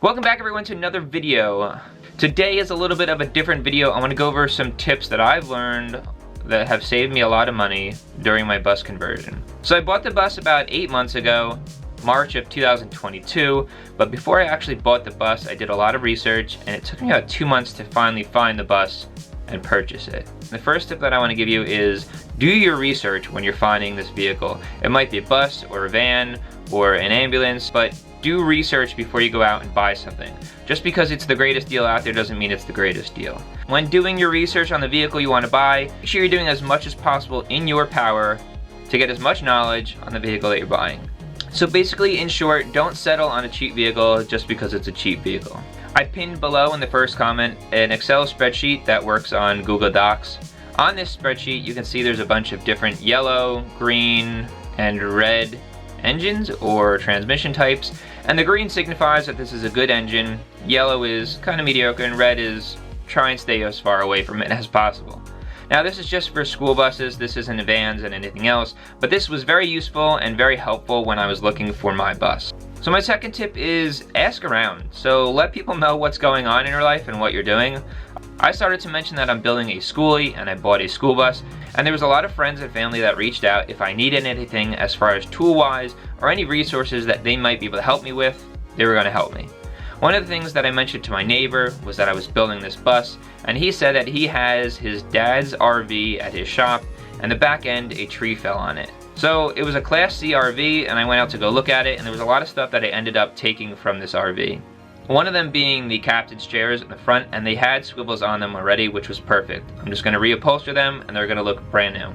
Welcome back everyone to another video. Today is a little bit of a different video. I want to go over some tips that I've learned that have saved me a lot of money during my bus conversion. So I bought the bus about 8 months ago, March of 2022, but before I actually bought the bus, I did a lot of research and it took me about 2 months to finally find the bus and purchase it. The first tip that I want to give you is do your research when you're finding this vehicle. It might be a bus or a van or an ambulance, but do research before you go out and buy something. Just because it's the greatest deal out there doesn't mean it's the greatest deal. When doing your research on the vehicle you want to buy, make sure you're doing as much as possible in your power to get as much knowledge on the vehicle that you're buying. So basically, in short, don't settle on a cheap vehicle just because it's a cheap vehicle. I pinned below in the first comment an Excel spreadsheet that works on Google Docs. On this spreadsheet you can see there's a bunch of different yellow, green, and red engines or transmission types, and the green signifies that this is a good engine, yellow is kind of mediocre, and red is try and stay as far away from it as possible. Now this is just for school buses, this isn't vans and anything else, but this was very useful and very helpful when I was looking for my bus. So my second tip is ask around. So let people know what's going on in your life and what you're doing. I started to mention that I'm building a Skoolie and I bought a school bus, and there was a lot of friends and family that reached out if I needed anything as far as tool-wise or any resources that they might be able to help me with, they were going to help me. One of the things that I mentioned to my neighbor was that I was building this bus, and he said that he has his dad's RV at his shop, and the back end, a tree fell on it. So it was a Class C RV, and I went out to go look at it, and there was a lot of stuff that I ended up taking from this RV. One of them being the captain's chairs in the front, and they had swivels on them already, which was perfect. I'm just going to reupholster them and they're going to look brand new.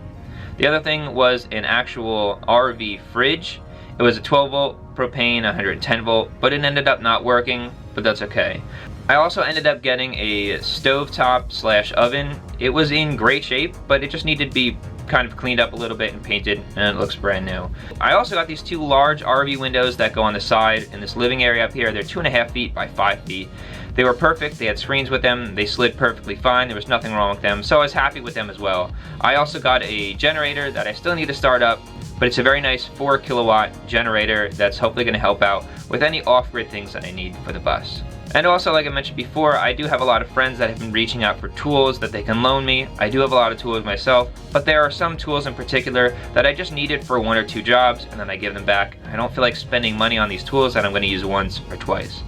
The other thing was an actual RV fridge. It was a 12 volt propane, 110 volt, but it ended up not working, but that's okay. I also ended up getting a stovetop / oven. It was in great shape, but it just needed to be kind of cleaned up a little bit and painted, and it looks brand new. I also got these two large RV windows that go on the side in this living area up here. They're 2.5 feet by 5 feet. They were perfect, they had screens with them, they slid perfectly fine, there was nothing wrong with them, so I was happy with them as well. I also got a generator that I still need to start up, but it's a very nice 4 kilowatt generator that's hopefully going to help out with any off-grid things that I need for the bus. And also, like I mentioned before, I do have a lot of friends that have been reaching out for tools that they can loan me. I do have a lot of tools myself, but there are some tools in particular that I just needed for 1 or 2 jobs, and then I give them back. I don't feel like spending money on these tools that I'm going to use once or twice.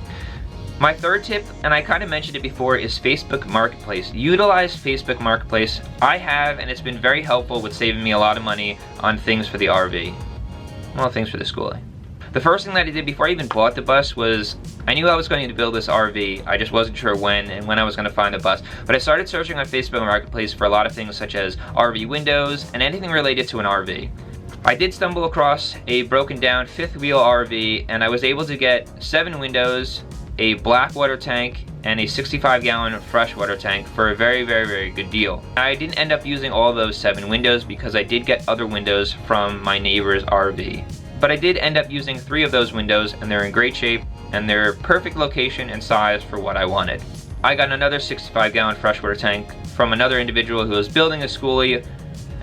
My third tip, and I kind of mentioned it before, is Facebook Marketplace. Utilize Facebook Marketplace. I have, and it's been very helpful with saving me a lot of money on things for the RV. Well, things for the Skoolie. The first thing that I did before I even bought the bus was, I knew I was going to build this RV, I just wasn't sure when and when I was going to find the bus, but I started searching on Facebook Marketplace for a lot of things such as RV windows and anything related to an RV. I did stumble across a broken down 5th wheel RV, and I was able to get 7 windows, a black water tank, and a 65-gallon freshwater tank for a very, very, very good deal. I didn't end up using all those 7 windows because I did get other windows from my neighbor's RV. But I did end up using 3 of those windows, and they're in great shape, and they're perfect location and size for what I wanted. I got another 65-gallon freshwater tank from another individual who was building a Skoolie,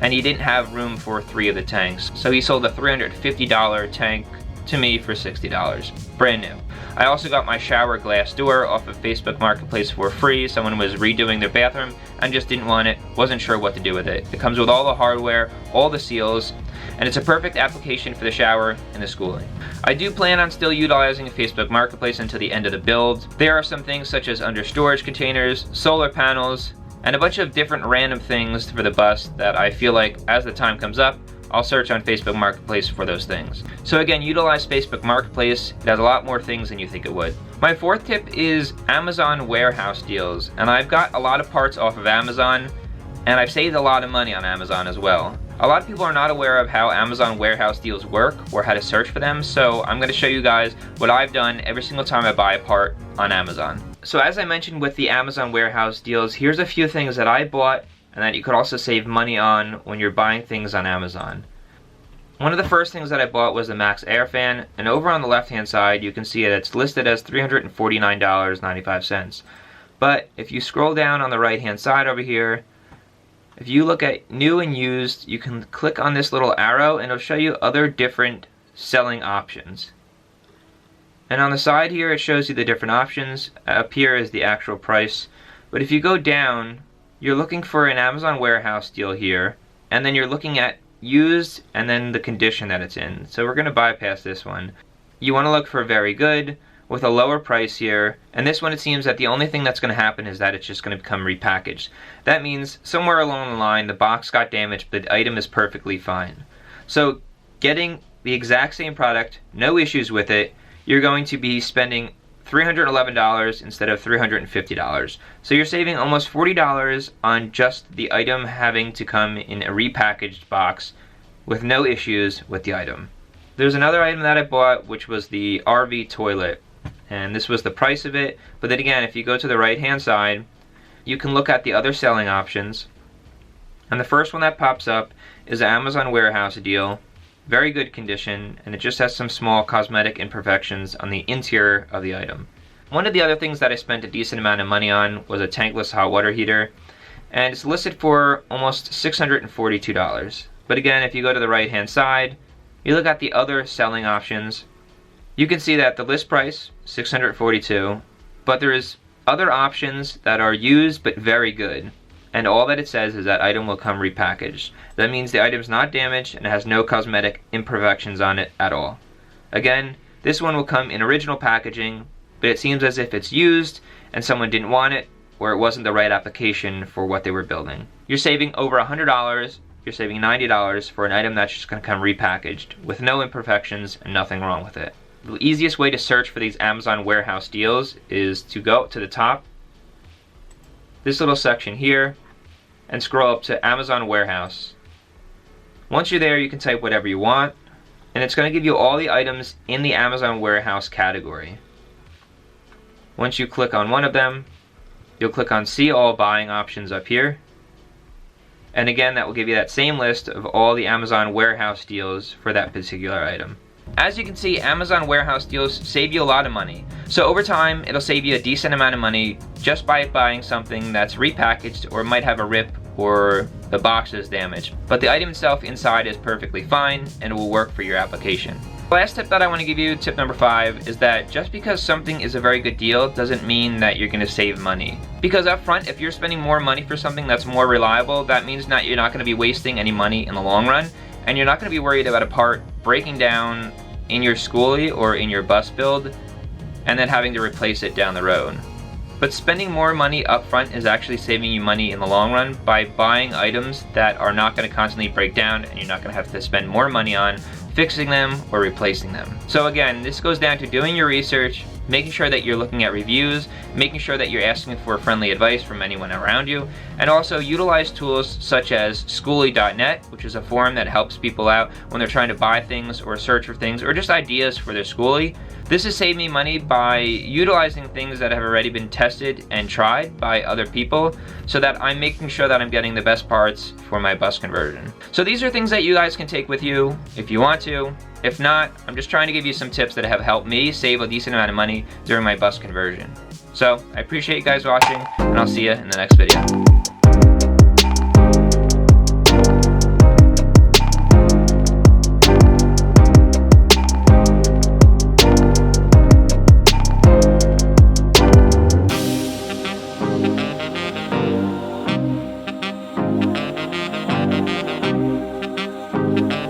and he didn't have room for 3 of the tanks. So he sold a $350 tank to me for $60, brand new. I also got my shower glass door off of Facebook Marketplace for free. Someone was redoing their bathroom and just didn't want it, wasn't sure what to do with it. It comes with all the hardware, all the seals, and it's a perfect application for the shower and the Skoolie. I do plan on still utilizing Facebook Marketplace until the end of the build. There are some things such as under storage containers, solar panels, and a bunch of different random things for the bus that I feel like as the time comes up, I'll search on Facebook Marketplace for those things. So again, utilize Facebook Marketplace. It has a lot more things than you think it would. My fourth tip is Amazon warehouse deals. And I've got a lot of parts off of Amazon, and I've saved a lot of money on Amazon as well. A lot of people are not aware of how Amazon warehouse deals work or how to search for them, so I'm going to show you guys what I've done every single time I buy a part on Amazon. So as I mentioned with the Amazon warehouse deals, here's a few things that I bought and that you could also save money on when you're buying things on Amazon. One of the first things that I bought was the Max Air Fan, and over on the left hand side you can see that it's listed as $349.95. But if you scroll down on the right hand side over here, if you look at new and used, you can click on this little arrow and it'll show you other different selling options. And on the side here, it shows you the different options. Up here is the actual price. But if you go down, you're looking for an Amazon warehouse deal here, and then you're looking at used and then the condition that it's in. So we're going to bypass this one. You want to look for very good with a lower price here, and this one it seems that the only thing that's going to happen is that it's just going to become repackaged. That means somewhere along the line the box got damaged, but the item is perfectly fine. So getting the exact same product, no issues with it, you're going to be spending $311 instead of $350. So you're saving almost $40 on just the item having to come in a repackaged box with no issues with the item. There's another item that I bought, which was the RV toilet, and this was the price of it. But then again, if you go to the right hand side, you can look at the other selling options, and the first one that pops up is an Amazon warehouse deal. Very good condition, and it just has some small cosmetic imperfections on the interior of the item. One of the other things that I spent a decent amount of money on was a tankless hot water heater, and it's listed for almost $642. But again, if you go to the right hand side, you look at the other selling options, you can see that the list price, $642, but there is other options that are used but very good. And all that it says is that item will come repackaged. That means the item's not damaged and has no cosmetic imperfections on it at all. Again, this one will come in original packaging, but it seems as if it's used and someone didn't want it, or it wasn't the right application for what they were building. You're saving over $100, you're saving $90 for an item that's just going to come repackaged with no imperfections and nothing wrong with it. The easiest way to search for these Amazon warehouse deals is to go to the top, this little section here, and scroll up to Amazon Warehouse. Once you're there, you can type whatever you want, and it's going to give you all the items in the Amazon Warehouse category. Once you click on one of them, you'll click on See All Buying Options up here, and again that will give you that same list of all the Amazon Warehouse deals for that particular item. As you can see, Amazon warehouse deals save you a lot of money. So over time, it'll save you a decent amount of money just by buying something that's repackaged or might have a rip or the box is damaged. But the item itself inside is perfectly fine and it will work for your application. The last tip that I want to give you, tip number 5, is that just because something is a very good deal doesn't mean that you're going to save money. Because up front, if you're spending more money for something that's more reliable, that means that you're not going to be wasting any money in the long run. And you're not going to be worried about a part breaking down in your Skoolie or in your bus build and then having to replace it down the road. But spending more money up front is actually saving you money in the long run by buying items that are not going to constantly break down and you're not going to have to spend more money on fixing them or replacing them. So again, this goes down to doing your research, making sure that you're looking at reviews, making sure that you're asking for friendly advice from anyone around you, and also utilize tools such as Skoolie.net, which is a forum that helps people out when they're trying to buy things or search for things or just ideas for their Skoolie. This has saved me money by utilizing things that have already been tested and tried by other people so that I'm making sure that I'm getting the best parts for my bus conversion. So these are things that you guys can take with you if you want to. If not, I'm just trying to give you some tips that have helped me save a decent amount of money during my bus conversion. So I appreciate you guys watching, and I'll see you in the next video.